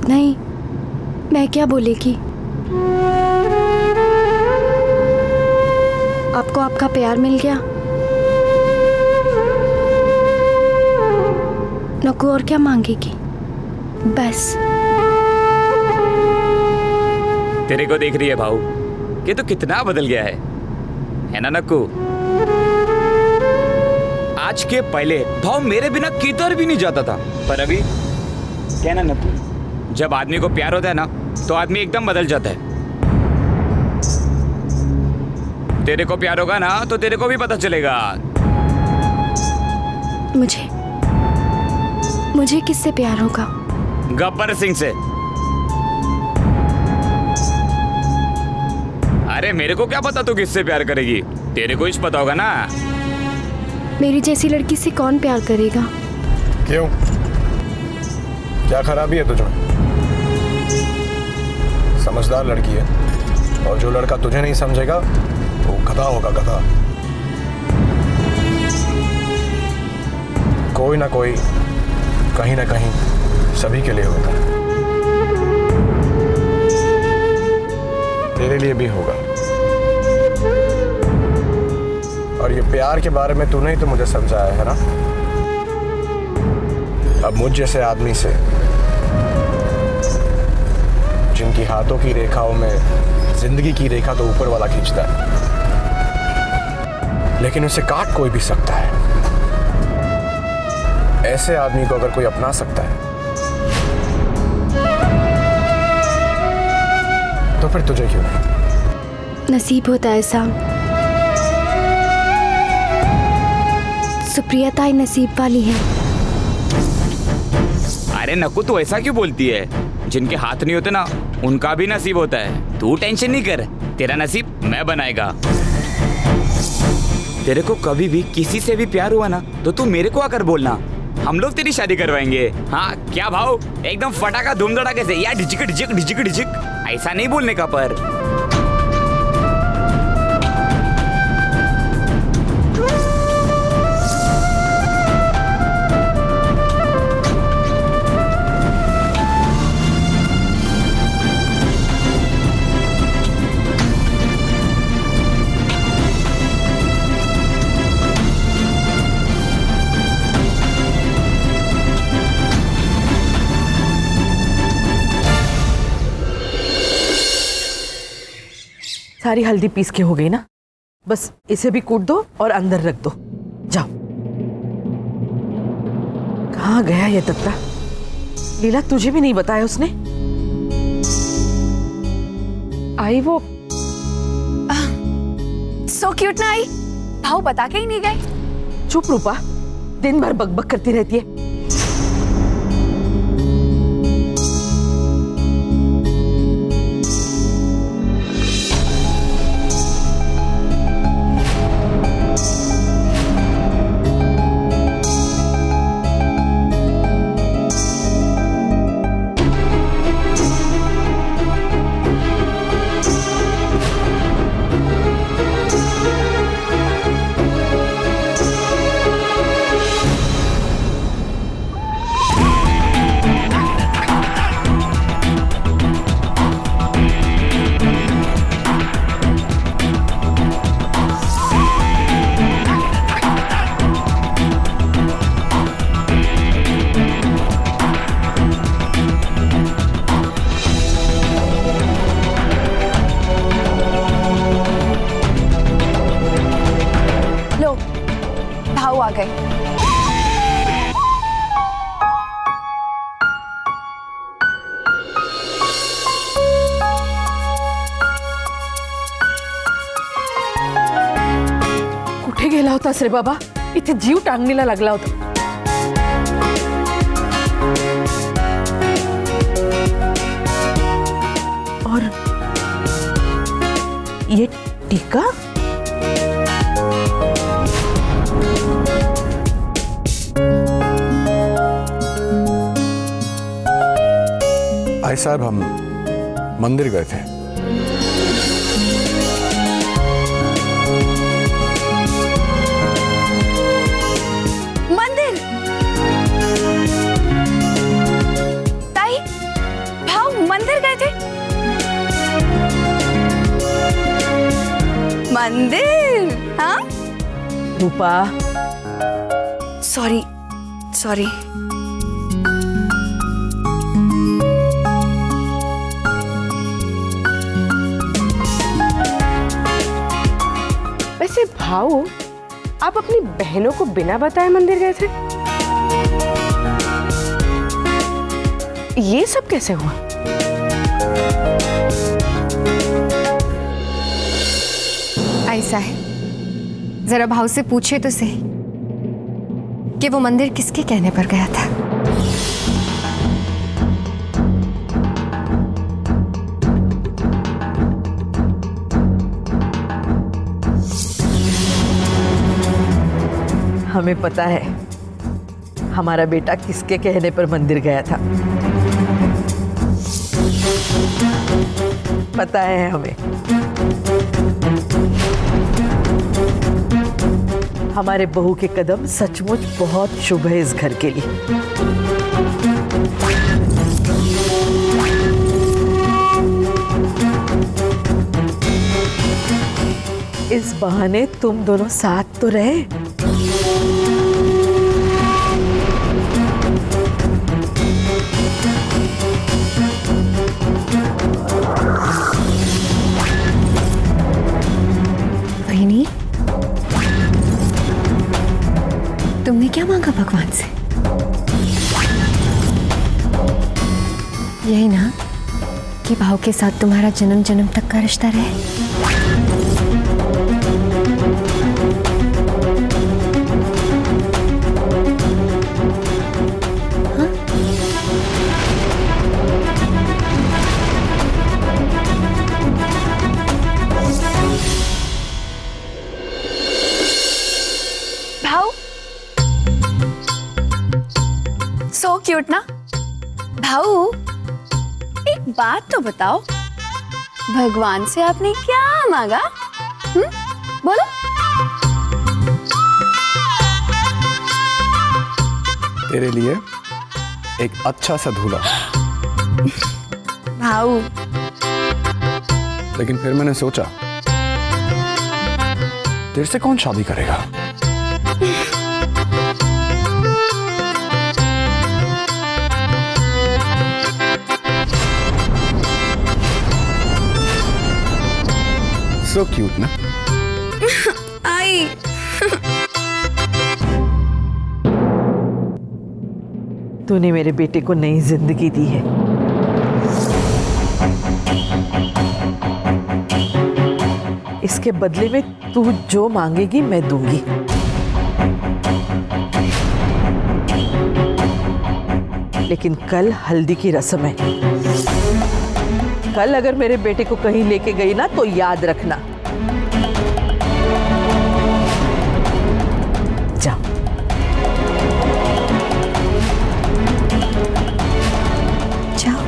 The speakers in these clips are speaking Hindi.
नहीं, मैं क्या बोलेगी। आपको आपका प्यार मिल गया, नको और क्या मांगेगी, बस। तेरे को देख रही है भाऊ कि तू कितना बदल गया है ना नक्कू। आज के पहले भाव मेरे बिना किधर भी नहीं जाता था, पर अभी क्या ना नक्कू, जब आदमी को प्यार होता है ना तो आदमी एकदम बदल जाता है। तेरे को प्यार होगा ना तो तेरे को भी पता चलेगा। मुझे किससे प्यार होगा? गब्बर सिंह से। अरे मेरे को क्या पता तू किससे प्यार करेगी, तेरे को ही पता होगा ना। मेरी जैसी लड़की से कौन प्यार करेगा? क्यों, क्या खराबी है तुझमें? समझदार लड़की है, और जो लड़का तुझे नहीं समझेगा वो गधा होगा, गधा। कोई ना कोई कहीं ना कहीं सभी के लिए होता है, तेरे लिए भी होगा। और ये प्यार के बारे में तूने ही तो मुझे समझाया है ना। अब मुझ जैसे आदमी से, जिनकी हाथों की रेखाओं में जिंदगी की रेखा तो ऊपर वाला खींचता है, लेकिन उसे काट कोई भी सकता है। ऐसे आदमी को अगर कोई अपना सकता है तो फिर तुझे क्यों नहीं? नसीब होता है ऐसा। सुप्रिया ताई नसीब वाली है। अरे नक्कू तू ऐसा क्यों बोलती है? जिनके हाथ नहीं होते ना उनका भी नसीब होता है। तू टेंशन नहीं कर, तेरा नसीब मैं बनाएगा। तेरे को कभी भी किसी से भी प्यार हुआ ना तो तू मेरे को आकर बोलना, हम लोग तेरी शादी करवाएंगे। हाँ क्या भाव, एकदम फटाका धूम धड़ाके से, या डिजिक डिजिक डिजिक डिजिक, ऐसा नहीं बोलने का। पर सारी हल्दी पीस के हो गई ना, बस इसे भी कूट दो और अंदर रख दो। जाओ। कहाँ गया ये दत्ता? लीला तुझे भी नहीं बताया उसने? आई वो सो क्यूट ना आई, भाव बता के ही नहीं गए। चुप रूपा, दिन भर बकबक करती रहती है। भाव आ गए। कुठे गेला होतास रे बाबा? इथे जीव टांगणीला लागला होता। और ये टीका? आई साहब, हम मंदिर गए थे। मंदिर? ताई मंदिर गए थे? मंदिर? हाँ? रूपा, सॉरी सॉरी। वैसे भाऊ, आप अपनी बहनों को बिना बताए मंदिर गए थे? ये सब कैसे हुआ? ऐसा है, जरा भाव से पूछे तो सही कि वो मंदिर किसके कहने पर गया था। हमें पता है हमारा बेटा किसके कहने पर मंदिर गया था। पता है हमें। हमारे बहू के कदम सचमुच बहुत शुभ है इस घर के लिए। इस बहाने तुम दोनों साथ तो रहे। बहनी, तुमने क्या मांगा भगवान से? यही ना कि भाव के साथ तुम्हारा जन्म जन्म तक का रिश्ता रहे। भाऊ, सो क्यूट ना। भाऊ, एक बात तो बताओ, भगवान से आपने क्या मांगा? बोलो। तेरे लिए एक अच्छा सा दूल्हा। भाऊ, लेकिन फिर मैंने सोचा, तेरे से कौन शादी करेगा? So cute ना? आई। तूने मेरे बेटे को नई जिंदगी दी है। इसके बदले में तू जो मांगेगी मैं दूंगी। लेकिन कल हल्दी की रस्म है। कल अगर मेरे बेटे को कहीं लेके गई ना तो याद रखना। जाओ। जाओ।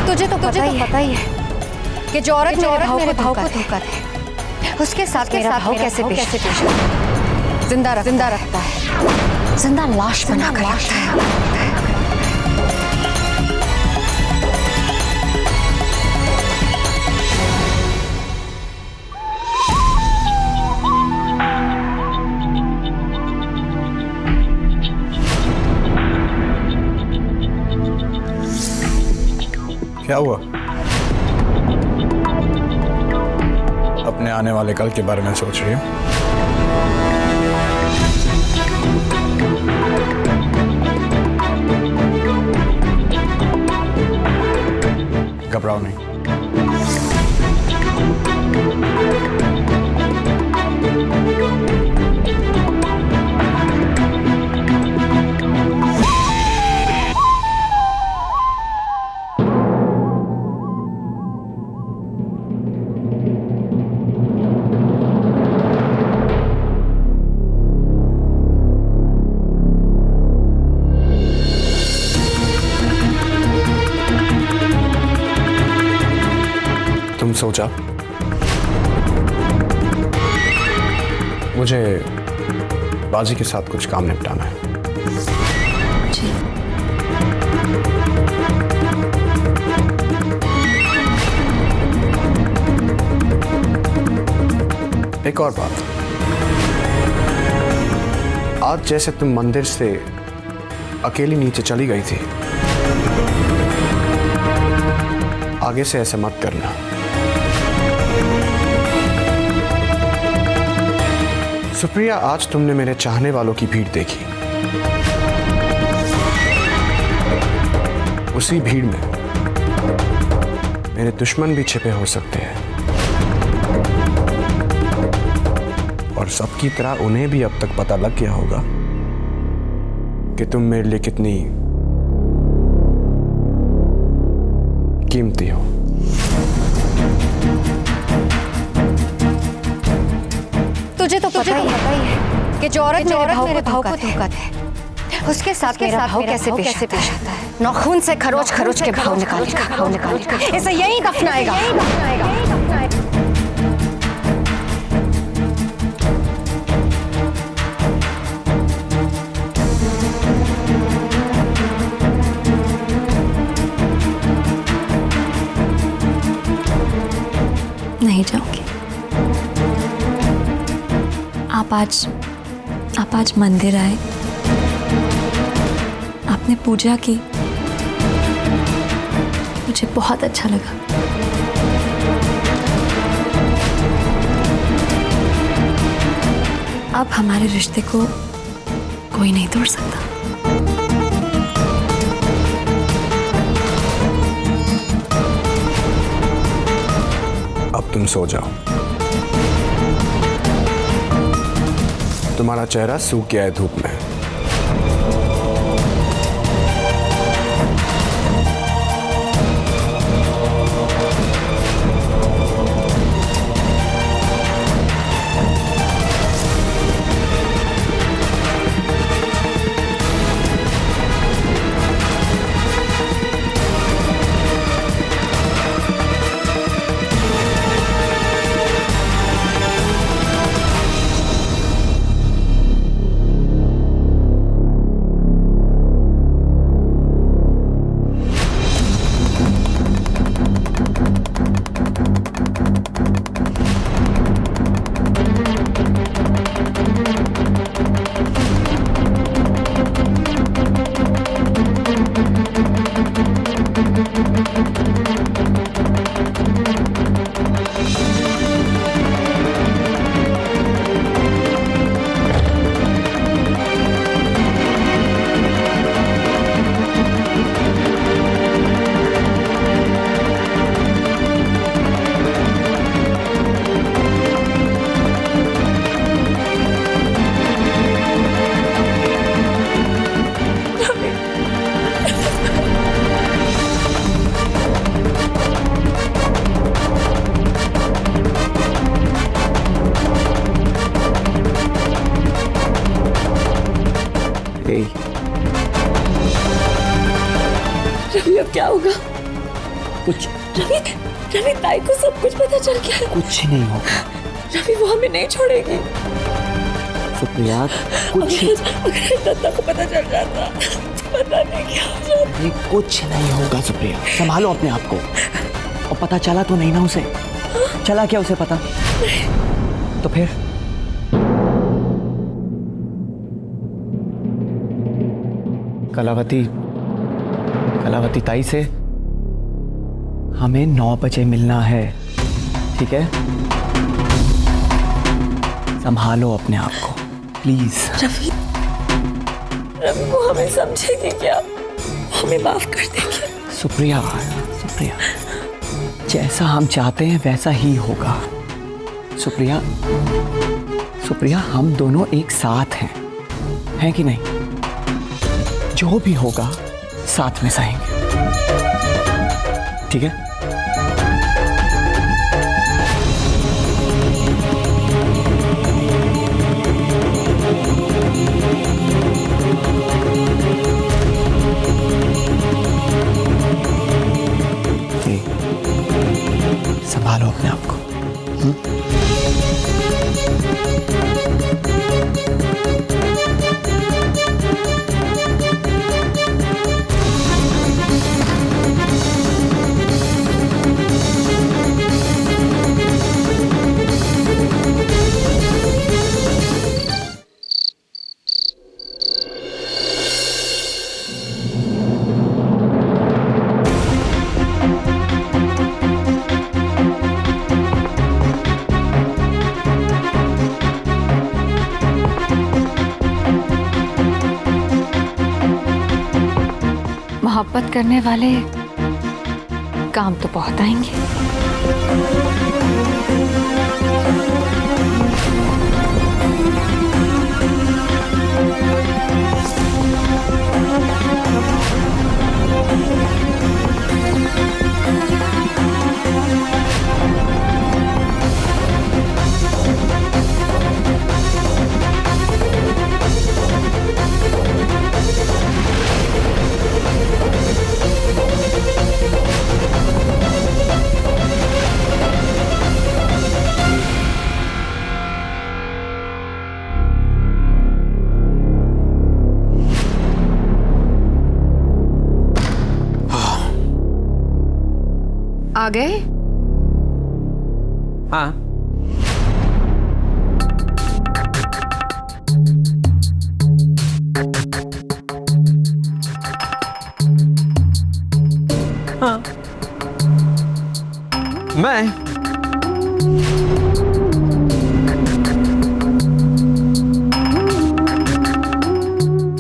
तुझे तो पता ही है कि जो औरत मेरे भाव को धोखा दे, उसके साथ मेरा भाव कैसे पेश जिंदा रखता है, जिंदा लाश बना कर रखता है। क्या हुआ? अपने आने वाले कल के बारे में सोच रही हो? घबराओ नहीं। सोचा मुझे बाजी के साथ कुछ काम निपटाना है। एक और बात, आज जैसे तुम मंदिर से अकेली नीचे चली गई थी, आगे से ऐसे मत करना। सुप्रिया, आज तुमने मेरे चाहने वालों की भीड़ देखी। उसी भीड़ में मेरे दुश्मन भी छिपे हो सकते हैं, और सबकी तरह उन्हें भी अब तक पता लग गया होगा कि तुम मेरे लिए कितनी कीमती हो। तुझे तो पता ही है कि जो औरत मेरे भाव को धोखा दे, उसके साथ मेरा भाव कैसे पेश आता है। नाखून से खरोच खरोच के भाव निकालेगा, इसे यहीं दफनाएगा। नहीं जाऊंगी। आप आज मंदिर आए, आपने पूजा की, मुझे बहुत अच्छा लगा। अब हमारे रिश्ते को कोई नहीं तोड़ सकता। अब तुम सो जाओ, तुम्हारा चेहरा सूख गया है धूप में। रवि, अब क्या होगा? कुछ रवि ताई को सब कुछ पता चल गया है। कुछ नहीं होगा रवि, वो हमें नहीं छोड़ेगी। सुप्रिया, कुछ अगर दत्ता को पता चल जाता, पता नहीं क्या हो जाता। कुछ नहीं होगा सुप्रिया, संभालो अपने आप को। और पता चला तो नहीं ना उसे? चला क्या उसे पता? तो फिर कलावती ताई से हमें 9 बजे मिलना है, ठीक है? संभालो अपने आप को प्लीज। रवि, वो हमें समझेगी क्या? हमें माफ कर देगी? सुप्रिया, जैसा हम चाहते हैं वैसा ही होगा। सुप्रिया, हम दोनों एक साथ हैं कि नहीं? जो भी होगा साथ में सहेंगे, ठीक है? संभालो। मोहब्बत करने वाले काम तो बहुत आएंगे। आ गए? हाँ। हाँ। मैं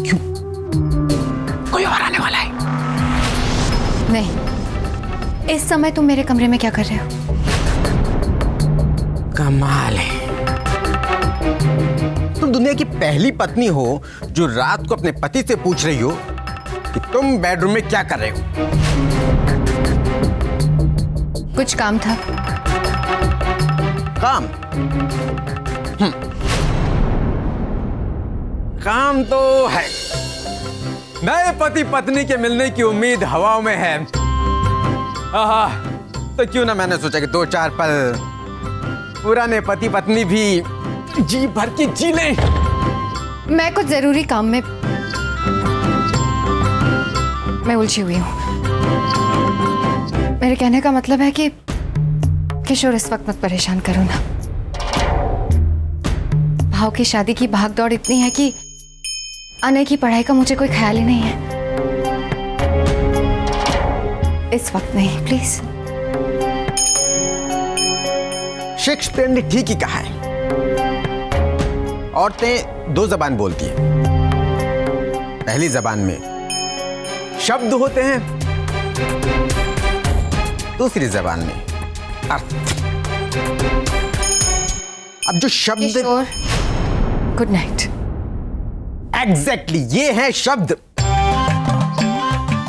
क्यों? कोई और आने वाला है? नहीं। इस समय तुम मेरे कमरे में क्या कर रहे हो? कमाल है, तुम दुनिया की पहली पत्नी हो जो रात को अपने पति से पूछ रही हो कि तुम बेडरूम में क्या कर रहे हो। कुछ काम था। काम? काम तो है। नए पति पत्नी के मिलने की उम्मीद हवाओं में है। आहा, तो क्यों ना मैंने सोचा कि 2-4 पल पुराने पति पत्नी भी जी भर के जी लें। मैं कुछ जरूरी काम में मैं उलझी हुई हूँ। मेरे कहने का मतलब है कि किशोर इस वक्त मत परेशान करो ना। भाव की शादी की भागदौड़ इतनी है कि आने की पढ़ाई का मुझे कोई ख्याल ही नहीं है। इस वक्त नहीं, प्लीज। शेक्सपियर ने ठीक ही कहा है, औरतें 2 जबान बोलती हैं। पहली जबान में शब्द होते हैं, दूसरी जबान में अर्थ। अब जो शब्द, किशोर, गुड नाइट। एग्जैक्टली, ये है शब्द,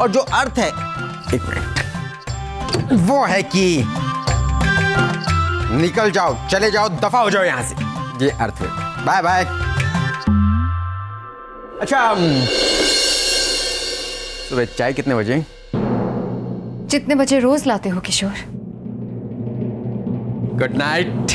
और जो अर्थ है, एक मिनट, वो है कि निकल जाओ, चले जाओ, दफा हो जाओ यहां से। ये अर्थ है। Bye bye. अच्छा, सुबह चाय कितने बजे? जितने बजे रोज लाते हो किशोर। Good night.